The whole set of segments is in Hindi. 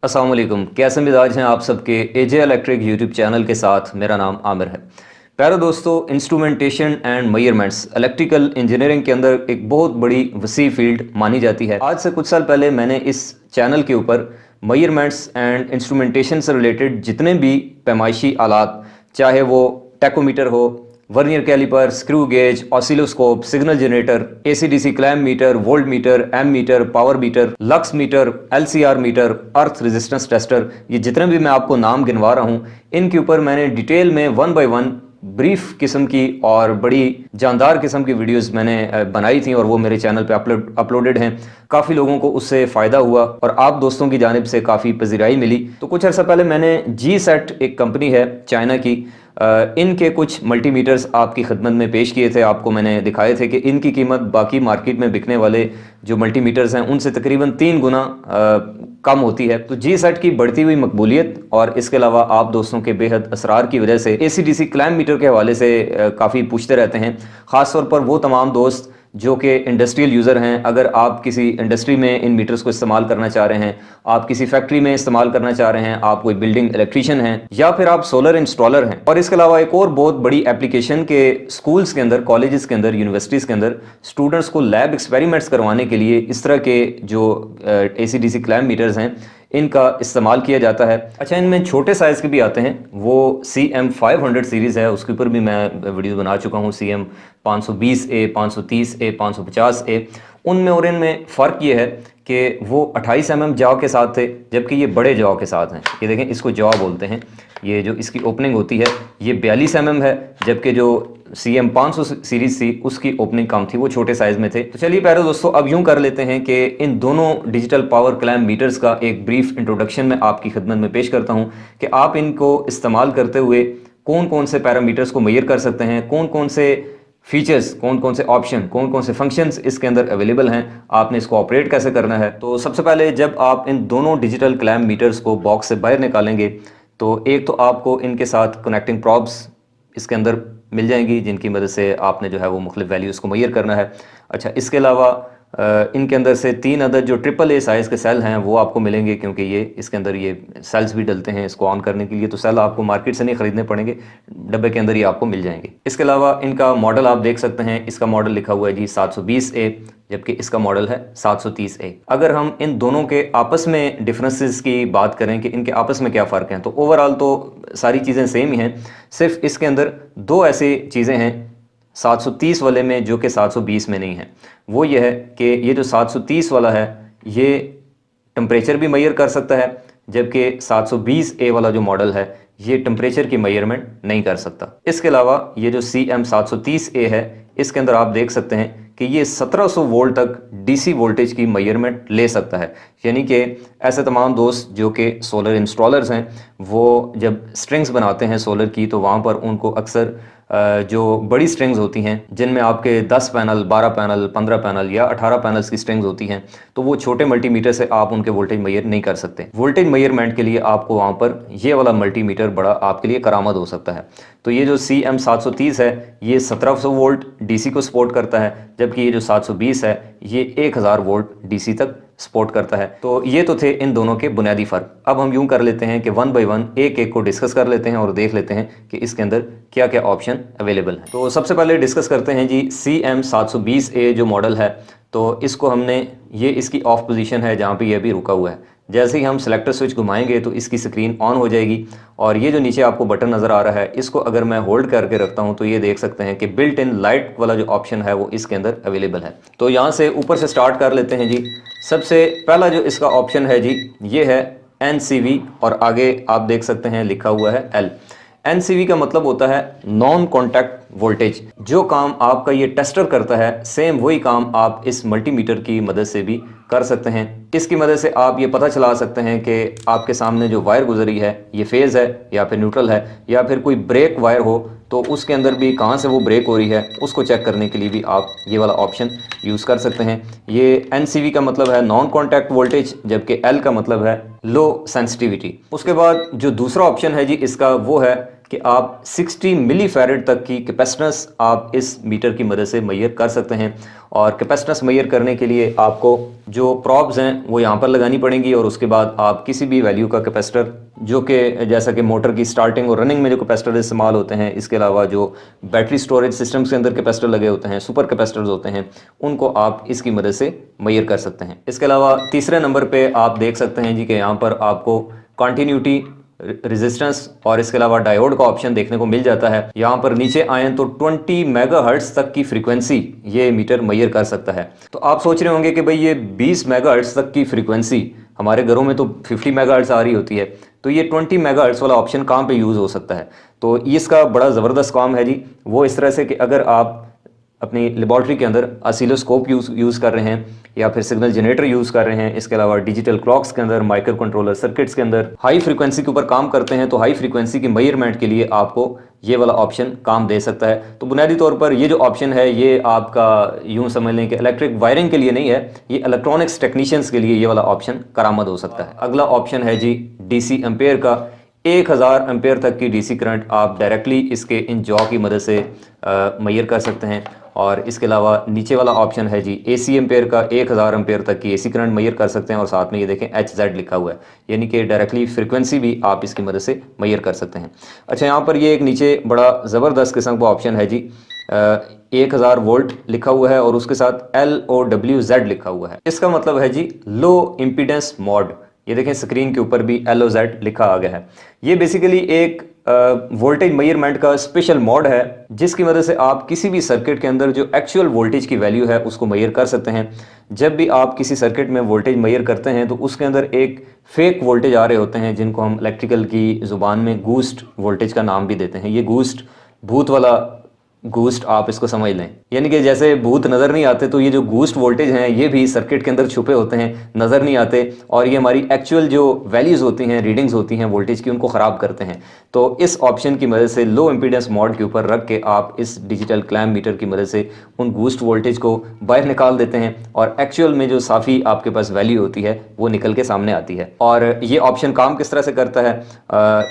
अस्सलाम वालेकुम। कैसे मिजाज हैं आप सबके। एजे इलेक्ट्रिक यूट्यूब चैनल के साथ मेरा नाम आमिर है। प्यारे दोस्तों, instrumentation and measurements electrical engineering के अंदर एक बहुत बड़ी वसी फील्ड मानी जाती है। आज से कुछ साल पहले मैंने इस चैनल के ऊपर मेजरमेंट्स एंड इंस्ट्रूमेंटेशन से रिलेटेड जितने भी पैमाइशी आलात, चाहे वो टेकोमीटर हो, vernier caliper, screw gauge, oscilloscope, signal generator, AC DC clamp meter, voltmeter, ammeter, power meter, lux meter, LCR meter, earth resistance tester, ये जितने भी मैं आपको नाम गिनवा रहा हूं, इनके ऊपर मैंने डिटेल में वन बाय वन ब्रीफ किस्म की और बड़ी जानदार किस्म की वीडियोस मैंने बनाई थी और वो मेरे चैनल पे अपलोडेड हैं। काफ़ी लोगों को उससे फ़ायदा हुआ और आप दोस्तों की जानिब से काफ़ी पजीराई मिली। तो कुछ अर्सा पहले मैंने जी सेट, एक कंपनी है चाइना की, इनके कुछ मल्टीमीटर्स आपकी खिदमत में पेश किए थे। आपको मैंने दिखाए थे कि इनकी कीमत बाकी मार्केट में बिकने वाले जो मल्टीमीटर्स हैं उनसे तकरीबन 3 गुना कम होती है। तो जी सेट की बढ़ती हुई मकबूलियत और इसके अलावा आप दोस्तों के बेहद असरार की वजह से एसीडीसी क्लैम मीटर के हवाले से काफ़ी पूछते रहते हैं। ख़ासतौर पर वो तमाम दोस्त जो कि इंडस्ट्रियल यूज़र हैं। अगर आप किसी इंडस्ट्री में इन मीटर्स को इस्तेमाल करना चाह रहे हैं, आप किसी फैक्ट्री में इस्तेमाल करना चाह रहे हैं, आप कोई बिल्डिंग इलेक्ट्रीशियन हैं या फिर आप सोलर इंस्टॉलर हैं, और इसके अलावा एक और बहुत बड़ी एप्लीकेशन के स्कूल्स के अंदर, कॉलेजेस के अंदर, यूनिवर्सिटीज़ के अंदर स्टूडेंट्स को लैब एक्सपेरिमेंट्स करवाने के लिए इस तरह के जो एसीडीसी क्लैम मीटर्स हैं इनका इस्तेमाल किया जाता है। अच्छा, इनमें छोटे साइज़ के भी आते हैं, वो CM500 सीरीज़ है, उसके ऊपर भी मैं वीडियो बना चुका हूँ। CM520A, 530A, 550A, उनमें और इनमें फ़र्क ये है कि वो 28 mm जॉ के साथ थे, जबकि ये बड़े जॉ के साथ हैं। ये देखें, इसको जॉ बोलते हैं। ये जो इसकी ओपनिंग होती है ये 42 mm है, जबकि जो CM500 सीरीज़ थी उसकी ओपनिंग कम थी, वो छोटे साइज़ में थे। तो चलिए प्यारे दोस्तों, अब यूँ कर लेते हैं कि इन दोनों डिजिटल पावर क्लैम मीटर्स का एक ब्रीफ इंट्रोडक्शन में आपकी खिदमत में पेश करता हूँ कि आप इनको इस्तेमाल करते हुए कौन कौन से पैरामीटर्स को मेजर कर सकते हैं, कौन कौन से फीचर्स, कौन कौन से ऑप्शन, कौन कौन से फंक्शंस इसके अंदर अवेलेबल हैं, आपने इसको ऑपरेट कैसे करना है। तो सबसे पहले जब आप इन दोनों डिजिटल क्लैम मीटर्स को बॉक्स से बाहर निकालेंगे तो एक तो आपको इनके साथ कनेक्टिंग प्रॉब्स इसके अंदर मिल जाएंगी, जिनकी मदद से आपने जो है वो मुख्तलिफ वैल्यूज़ को मेजर करना है। अच्छा, इसके अलावा इनके अंदर से 3 अदद जो AAA साइज़ के सेल हैं वो आपको मिलेंगे, क्योंकि ये इसके अंदर ये सेल्स भी डलते हैं इसको ऑन करने के लिए। तो सेल आपको मार्केट से नहीं ख़रीदने पड़ेंगे, डब्बे के अंदर ही आपको मिल जाएंगे। इसके अलावा इनका मॉडल आप देख सकते हैं, इसका मॉडल लिखा हुआ है जी 720A, जबकि इसका मॉडल है 730A। अगर हम इन दोनों के आपस में डिफरेंसेस की बात करें कि इनके आपस में क्या फ़र्क हैं, तो ओवरऑल तो सारी चीज़ें सेम ही हैं। सिर्फ इसके अंदर दो ऐसी चीज़ें हैं 730 वाले में जो कि 720 में नहीं है। वो ये है कि ये जो 730 वाला है ये टेम्परेचर भी मेजर कर सकता है, जबकि 720A वाला जो मॉडल है ये टेम्परेचर की मेजरमेंट नहीं कर सकता। इसके अलावा ये जो CM730A है, इसके अंदर आप देख सकते हैं कि ये 1700 वोल्ट तक DC वोल्टेज की मेजरमेंट ले सकता है। यानी कि ऐसे तमाम दोस्त जो कि सोलर इंस्टॉलर्स हैं, वो जब स्ट्रिंग्स बनाते हैं सोलर की, तो वहाँ पर उनको अक्सर जो बड़ी स्ट्रिंग्स होती हैं जिनमें आपके 10 पैनल, 12 पैनल, 15 पैनल या 18 पैनल्स की स्ट्रिंग्स होती हैं, तो वो छोटे मल्टीमीटर से आप उनके वोल्टेज मेजर नहीं कर सकते। वोल्टेज मेजरमेंट के लिए आपको वहाँ पर ये वाला मल्टीमीटर बड़ा आपके लिए करामद हो सकता है। तो ये जो CM730 है ये 1700 वोल्ट DC को सपोर्ट करता है, जबकि ये जो 720 है ये 1000 वोल्ट DC तक सपोर्ट करता है। तो ये तो थे इन दोनों के बुनियादी फ़र्क। अब हम यूं कर लेते हैं कि वन बाय वन एक एक को डिस्कस कर लेते हैं और देख लेते हैं कि इसके अंदर क्या क्या ऑप्शन अवेलेबल हैं। तो सबसे पहले डिस्कस करते हैं जी CM720A जो मॉडल है। तो इसको हमने, ये इसकी ऑफ पोजीशन है जहाँ पे ये भी रुका हुआ है। जैसे ही हम सेलेक्टर स्विच घुमाएंगे तो इसकी स्क्रीन ऑन हो जाएगी, और ये जो नीचे आपको बटन नज़र आ रहा है इसको अगर मैं होल्ड करके रखता हूँ तो ये देख सकते हैं कि बिल्ट इन लाइट वाला जो ऑप्शन है वो इसके अंदर अवेलेबल है। तो यहाँ से ऊपर से स्टार्ट कर लेते हैं जी। सबसे पहला जो इसका ऑप्शन है जी ये है NCV, और आगे आप देख सकते हैं लिखा हुआ है L। NCV का मतलब होता है नॉन कॉन्टैक्ट वोल्टेज। जो काम आपका ये टेस्टर करता है सेम वही काम आप इस मल्टीमीटर की मदद से भी कर सकते हैं। इसकी मदद से आप ये पता चला सकते हैं कि आपके सामने जो वायर गुजरी है ये फेज़ है या फिर न्यूट्रल है, या फिर कोई ब्रेक वायर हो तो उसके अंदर भी कहाँ से वो ब्रेक हो रही है उसको चेक करने के लिए भी आप ये वाला ऑप्शन यूज़ कर सकते हैं। ये NCV का मतलब है नॉन कॉन्टैक्ट वोल्टेज, जबकि L का मतलब है लो सेंसिटिविटी। उसके बाद जो दूसरा ऑप्शन है जी इसका वो है कि आप 60 मिली फैरेड तक की कैपेसिटेंस आप इस मीटर की मदद से मैयर कर सकते हैं। और कैपेसिटेंस मैयर करने के लिए आपको जो प्रॉब्स हैं वो यहाँ पर लगानी पड़ेंगी, और उसके बाद आप किसी भी वैल्यू का कैपेसिटर, जो कि जैसा कि मोटर की स्टार्टिंग और रनिंग में जो कैपेसिटर इस्तेमाल होते हैं, इसके अलावा जो बैटरी स्टोरेज सिस्टम्स के अंदर कैपेसिटर लगे होते हैं, सुपर कैपेसिटर्स होते हैं, उनको आप इसकी मदद से मैयर कर सकते हैं। इसके अलावा तीसरे नंबर पे आप देख सकते हैं जी कि यहाँ पर आपको कॉन्टीन्यूटी, रेजिस्टेंस और इसके अलावा डायोड का ऑप्शन देखने को मिल जाता है। यहाँ पर नीचे आए तो 20 मेगाहर्ट्ज तक की फ्रीक्वेंसी ये मीटर मैयर कर सकता है। तो आप सोच रहे होंगे कि भाई ये 20 मेगाहर्ट्ज तक की फ्रीक्वेंसी, हमारे घरों में तो 50 मेगाहर्ट्ज आ रही होती है, तो ये 20 मेगाहर्ट्ज वाला ऑप्शन कहाँ पे यूज़ हो सकता है? तो इसका बड़ा ज़बरदस्त काम है जी। वो इस तरह से कि अगर आप अपनी लेबॉर्ट्री के अंदर ऑसिलोस्कोप यूज़ कर रहे हैं या फिर सिग्नल जनरेटर यूज़ कर रहे हैं, इसके अलावा डिजिटल क्लॉक्स के अंदर, माइक्रो कंट्रोलर सर्किट्स के अंदर हाई फ्रीक्वेंसी के ऊपर काम करते हैं, तो हाई फ्रीक्वेंसी की मेजरमेंट के लिए आपको ये वाला ऑप्शन काम दे सकता है। तो बुनियादी तौर पर ये जो ऑप्शन है ये आपका यूँ समझ लें कि इलेक्ट्रिक वायरिंग के लिए नहीं है, ये इलेक्ट्रॉनिक्स टेक्नीशियंस के लिए ये वाला ऑप्शन करामद हो सकता है। अगला ऑप्शन है जी डीसी एम्पेयर का। 1000 एम्पेयर तक की डीसी करंट आप डायरेक्टली इसके इन जॉ की मदद से मैयर कर सकते हैं। और इसके अलावा नीचे वाला ऑप्शन है जी एसी एम्पेयर का। 1000 एम्पेयर तक की एसी करंट मैयर कर सकते हैं, और साथ में ये देखें HZ लिखा हुआ है, यानी कि डायरेक्टली फ्रीक्वेंसी भी आप इसकी मदद से मैयर कर सकते हैं। अच्छा, यहाँ पर ये एक नीचे बड़ा ज़बरदस्त किस्म का ऑप्शन है जी, 1000 वोल्ट लिखा हुआ है और उसके साथ LOWZ लिखा हुआ है। इसका मतलब है जी लो इम्पीडेंस मोड। ये देखें स्क्रीन के ऊपर भी LOZ लिखा आ गया है। ये बेसिकली एक वोल्टेज मेजरमेंट का स्पेशल मोड है, जिसकी मदद से आप किसी भी सर्किट के अंदर जो एक्चुअल वोल्टेज की वैल्यू है उसको मेजर कर सकते हैं। जब भी आप किसी सर्किट में वोल्टेज मेजर करते हैं तो उसके अंदर एक फेक वोल्टेज आ रहे होते हैं, जिनको हम इलेक्ट्रिकल की ज़ुबान में गूस्ट वोल्टेज का नाम भी देते हैं। ये गूस्ट, भूत वाला गूस्ट आप इसको समझ लें, यानी कि जैसे भूत नज़र नहीं आते, तो ये जो गूस्ट वोल्टेज हैं ये भी सर्किट के अंदर छुपे होते हैं, नज़र नहीं आते, और ये हमारी एक्चुअल जो वैल्यूज़ होती हैं, रीडिंग्स होती हैं वोल्टेज की, उनको ख़राब करते हैं। तो इस ऑप्शन की मदद से लो इम्पीडेंस मोड के ऊपर रख के आप इस डिजिटल क्लैम्प मीटर की मदद से उन गूस्ट वोल्टेज को बाहर निकाल देते हैं, और एक्चुअल में जो साफ़ी आपके पास वैल्यू होती है वो निकल के सामने आती है। और ये ऑप्शन काम किस तरह से करता है?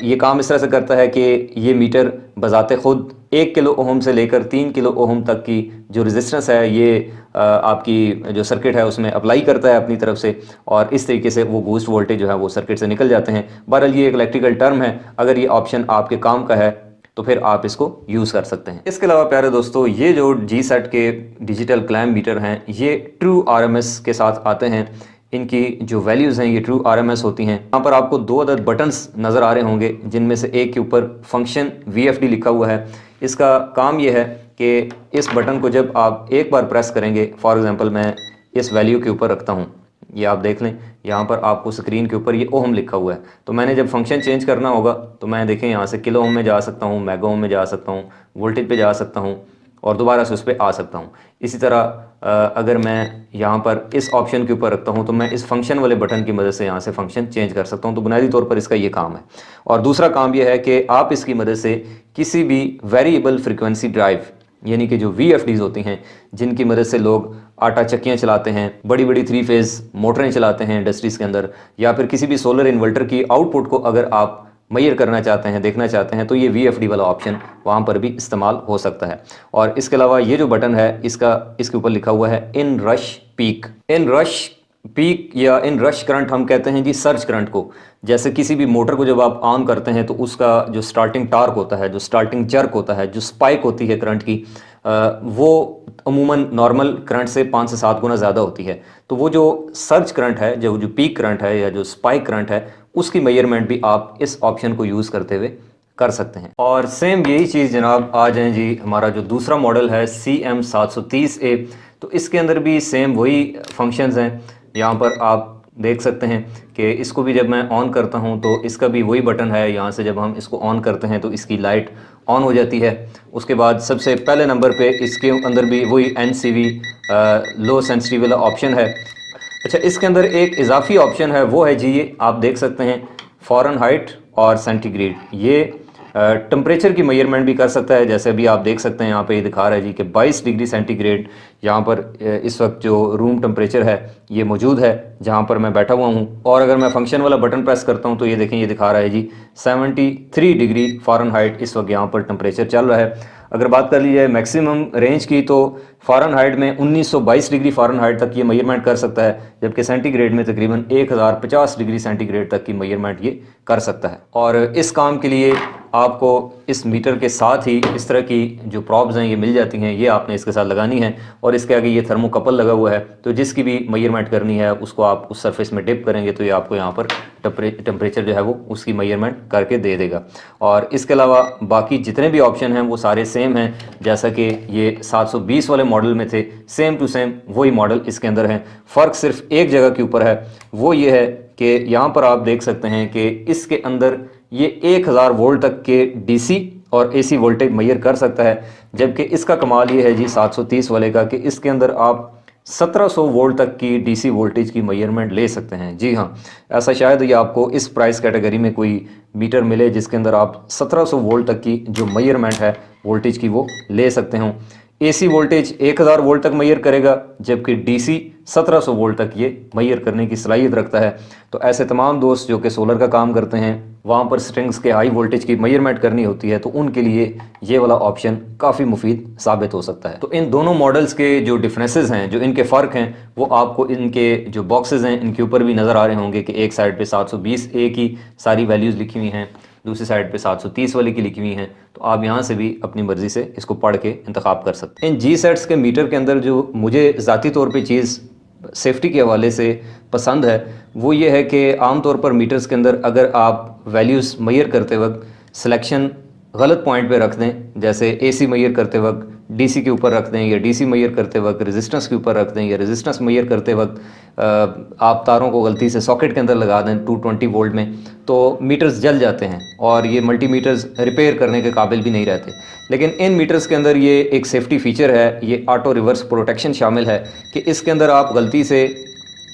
ये काम इस तरह से करता है कि ये मीटर बजाते खुद 1 किलो ओहम से लेकर 3 किलो ओहम तक की जो रेजिस्टेंस है ये आपकी जो सर्किट है उसमें अप्लाई करता है अपनी तरफ से, और इस तरीके से वो बूस्ट वोल्टेज जो है वो सर्किट से निकल जाते हैं। बहरहाल ये एक इलेक्ट्रिकल टर्म है, अगर ये ऑप्शन आपके काम का है तो फिर आप इसको यूज़ कर सकते हैं। इसके अलावा प्यारे दोस्तों, ये जो G-सेट के डिजिटल क्लैम्प मीटर हैं ये ट्रू RMS के साथ आते हैं। इनकी जो वैल्यूज़ हैं ये ट्रू RMS होती हैं। यहाँ पर आपको 2 अदद बटन्स नज़र आ रहे होंगे, जिनमें से एक के ऊपर फंक्शन VFD लिखा हुआ है। इसका काम ये है कि इस बटन को जब आप एक बार प्रेस करेंगे, फॉर एग्ज़ाम्पल मैं इस वैल्यू के ऊपर रखता हूँ, ये आप देख लें, यहाँ पर आपको स्क्रीन के ऊपर ये ओहम लिखा हुआ है। तो मैंने जब फंक्शन चेंज करना होगा तो मैं देखें यहाँ से किलो ओम में जा सकता हूँ, मेगा ओम में जा सकता हूँ, वोल्टेज पे जा सकता हूँ, और दोबारा से उस पर आ सकता हूँ। इसी तरह अगर मैं यहाँ पर इस ऑप्शन के ऊपर रखता हूँ तो मैं इस फंक्शन वाले बटन की मदद से यहाँ से फंक्शन चेंज कर सकता हूँ। तो बुनियादी तौर पर इसका ये काम है। और दूसरा काम ये है कि आप इसकी मदद से किसी भी वेरिएबल फ्रिक्वेंसी ड्राइव, यानी कि जो VFDs होती हैं, जिनकी मदद से लोग आटा चक्कियाँ चलाते हैं, बड़ी बड़ी 3 फेज़ मोटरें चलाते हैं इंडस्ट्रीज़ के अंदर, या फिर किसी भी सोलर इन्वर्टर की आउटपुट को अगर आप मैयर करना चाहते हैं, देखना चाहते हैं, तो ये VFD वाला ऑप्शन वहाँ पर भी इस्तेमाल हो सकता है। और इसके अलावा ये जो बटन है इसके ऊपर लिखा हुआ है in rush peak. In rush peak या इन रश करंट हम कहते हैं जी सर्ज करंट को। जैसे किसी भी मोटर को जब आप ऑन करते हैं तो उसका जो स्टार्टिंग टार्क होता है, जो स्टार्टिंग जर्क होता है, जो स्पाइक होती है करंट की, वो अमूमन नॉर्मल करंट से 5 से 7 गुना ज़्यादा होती है। तो वो जो सर्ज करंट है, जो पीक करंट है या जो स्पाइक करंट है, उसकी मेजरमेंट भी आप इस ऑप्शन को यूज़ करते हुए कर सकते हैं। और सेम यही चीज़ जनाब आ जाए जी, हमारा जो दूसरा मॉडल है CM730A, तो इसके अंदर भी सेम वही फंक्शंस हैं। यहाँ पर आप देख सकते हैं कि इसको भी जब मैं ऑन करता हूँ तो इसका भी वही बटन है। यहाँ से जब हम इसको ऑन करते हैं तो इसकी लाइट ऑन हो जाती है। उसके बाद सबसे पहले नंबर पे इसके अंदर भी वही NCV लो सेंसिटिव वाला ऑप्शन है। अच्छा, इसके अंदर एक इजाफी ऑप्शन है, वो है जी ये आप देख सकते हैं फ़ारेनहाइट और सेंटीग्रेड। ये टेम्परेचर की मेजरमेंट भी कर सकता है, जैसे अभी आप देख सकते हैं यहाँ पे ये दिखा रहा है जी कि 22 डिग्री सेंटीग्रेड यहाँ पर इस वक्त जो रूम टेम्परेचर है ये मौजूद है जहाँ पर मैं बैठा हुआ हूँ। और अगर मैं फंक्शन वाला बटन प्रेस करता हूँ तो ये देखें, ये दिखा रहा है जी 73 डिग्री फ़ारेनहाइट इस वक्त यहाँ पर टेम्परेचर चल रहा है। अगर बात कर ली जाए मैक्सिमम रेंज की तो फ़ारेनहाइट में 1922 डिग्री फ़ारेनहाइट तक ये मेजरमेंट कर सकता है, जबकि सेंटीग्रेड में तकरीबन 1050 डिग्री सेंटीग्रेड तक की मेजरमेंट ये कर सकता है। और इस काम के लिए आपको इस मीटर के साथ ही इस तरह की जो प्रॉब्स हैं ये मिल जाती हैं, ये आपने इसके साथ लगानी है। और इसके आगे ये थर्मोकपल लगा हुआ है, तो जिसकी भी मेजरमेंट करनी है उसको आप उस सरफेस में डिप करेंगे तो ये आपको यहाँ पर टेम्परेचर जो है वो उसकी मेजरमेंट करके दे देगा। और इसके अलावा बाकी जितने भी ऑप्शन हैं वो सारे सेम हैं, जैसा कि ये 720 वाले मॉडल में थे, सेम टू सेम वही मॉडल इसके अंदर है। फ़र्क सिर्फ एक जगह के ऊपर है, वो ये है कि यहाँ पर आप देख सकते हैं कि इसके अंदर ये 1000 वोल्ट तक के डीसी और एसी वोल्टेज मेजर कर सकता है, जबकि इसका कमाल ये है जी 730 वाले का कि इसके अंदर आप 1700 वोल्ट तक की डीसी वोल्टेज की मेजरमेंट ले सकते हैं। जी हाँ, ऐसा शायद ये आपको इस प्राइस कैटेगरी में कोई मीटर मिले जिसके अंदर आप 1700 वोल्ट तक की जो मेजरमेंट है वोल्टेज की वो ले सकते हों। एसी वोल्टेज 1000 वोल्ट तक मेजर करेगा, जबकि डीसी 1700 वोल्ट तक ये मेजर करने की सलाहियत रखता है। तो ऐसे तमाम दोस्त जो कि सोलर का काम करते हैं, वहाँ पर स्ट्रिंग्स के हाई वोल्टेज की मेजरमेंट करनी होती है, तो उनके लिए ये वाला ऑप्शन काफ़ी मुफीद साबित हो सकता है। तो इन दोनों मॉडल्स के जो डिफरेंसेस हैं, जो इनके फ़र्क हैं, वो आपको इनके जो बॉक्सेस हैं इनके ऊपर भी नज़र आ रहे होंगे कि एक साइड पे 720A की सारी वैल्यूज़ लिखी हुई हैं, दूसरी साइड पे 730 वाले की लिखी हुई हैं। तो आप यहाँ से भी अपनी मर्ज़ी से इसको पढ़ के इंतखाब कर सकते हैं। इन जी सेट्स के मीटर के अंदर जो मुझे ज़ाती तौर पे चीज़ सेफ्टी के हवाले से पसंद है वो ये है कि आम तौर पर मीटर्स के अंदर अगर आप वैल्यूज़ मेजर करते वक्त सिलेक्शन गलत पॉइंट पे रख दें, जैसे एसी मेजर करते वक्त डीसी के ऊपर रख दें, या डीसी मेजर करते वक्त रेजिस्टेंस के ऊपर रख दें, या रेजिस्टेंस मेजर करते वक्त आप तारों को गलती से सॉकेट के अंदर लगा दें 220 वोल्ट में, तो मीटर्स जल जाते हैं और ये मल्टीमीटर्स रिपेयर करने के काबिल भी नहीं रहते। लेकिन इन मीटर्स के अंदर ये एक सेफ्टी फ़ीचर है, ये ऑटो रिवर्स प्रोटेक्शन शामिल है कि इसके अंदर आप गलती से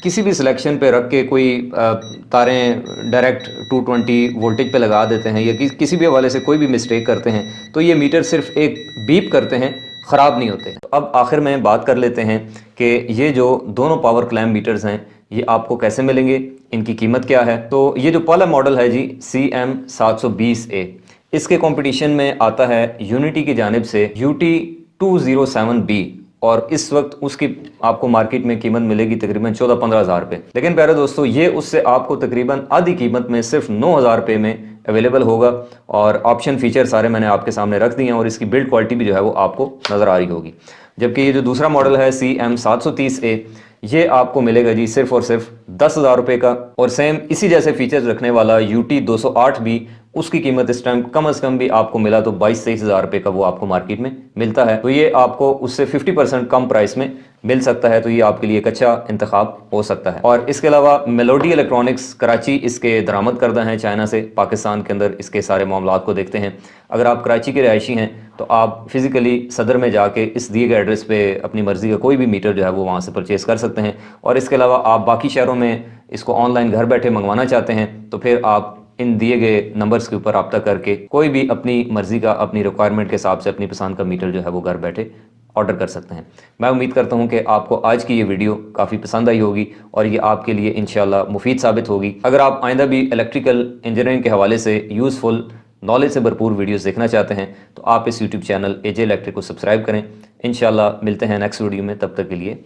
किसी भी सिलेक्शन पे रख के कोई तारें डायरेक्ट 220 वोल्टेज पे लगा देते हैं, या किसी भी हवाले से कोई भी मिस्टेक करते हैं, तो ये मीटर सिर्फ एक बीप करते हैं, ख़राब नहीं होते। तो अब आखिर में बात कर लेते हैं कि ये जो दोनों पावर क्लैम्प मीटर्स हैं ये आपको कैसे मिलेंगे, इनकी कीमत क्या है। तो ये जो पहला मॉडल है जी CM720A, इसके कंपटीशन में आता है यूनिटी की जानिब से UT207B, और इस वक्त उसकी आपको मार्केट में कीमत मिलेगी तकरीबन 14-15 हज़ार रुपये। लेकिन प्यारे दोस्तों, ये उससे आपको तकरीबन आधी कीमत में सिर्फ 9,000 रुपये में अवेलेबल होगा। और ऑप्शन फीचर सारे मैंने आपके सामने रख दिए हैं, और इसकी बिल्ड क्वालिटी भी जो है वो आपको नज़र आ रही होगी। जबकि ये जो दूसरा मॉडल है CM730A, ये आपको मिलेगा जी सिर्फ और सिर्फ 10,000 रुपये का। और सेम इसी जैसे फीचर्स रखने वाला UT208B, उसकी कीमत इस टाइम कम से कम भी आपको मिला तो 22-23 हज़ार रुपये का वो आपको मार्केट में मिलता है। तो ये आपको उससे 50% कम प्राइस में मिल सकता है, तो ये आपके लिए एक अच्छा इंतखाब हो सकता है। और इसके अलावा मेलोडी इलेक्ट्रॉनिक्स कराची इसके दरामद करदा हैं चाइना से, पाकिस्तान के अंदर इसके सारे मामलात को देखते हैं। अगर आप कराची के रहायशी हैं तो आप फिज़िकली सदर में जाके इस दिए गए एड्रेस पे अपनी मर्ज़ी का कोई भी मीटर जो है वो वहाँ से परचेज़ कर सकते हैं। और इसके अलावा आप बाकी शहरों में इसको ऑनलाइन घर बैठे मंगवाना चाहते हैं तो फिर आप इन दिए गए नंबर्स के ऊपर रब्ता करके कोई भी अपनी मर्ज़ी का, अपनी रिक्वायरमेंट के हिसाब से अपनी पसंद का मीटर जो है वो घर बैठे ऑर्डर कर सकते हैं। मैं उम्मीद करता हूं कि आपको आज की ये वीडियो काफ़ी पसंद आई होगी और ये आपके लिए इंशाल्लाह मुफीद साबित होगी। अगर आप आइंदा भी इलेक्ट्रिकल इंजीनियरिंग के हवाले से यूज़फुल, नॉलेज से भरपूर वीडियोस देखना चाहते हैं तो आप इस यूट्यूब चैनल AJ इलेक्ट्रिक को सब्सक्राइब करें। इंशाल्लाह मिलते हैं नेक्स्ट वीडियो में, तब तक के लिए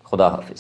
खुदा हाफिज़।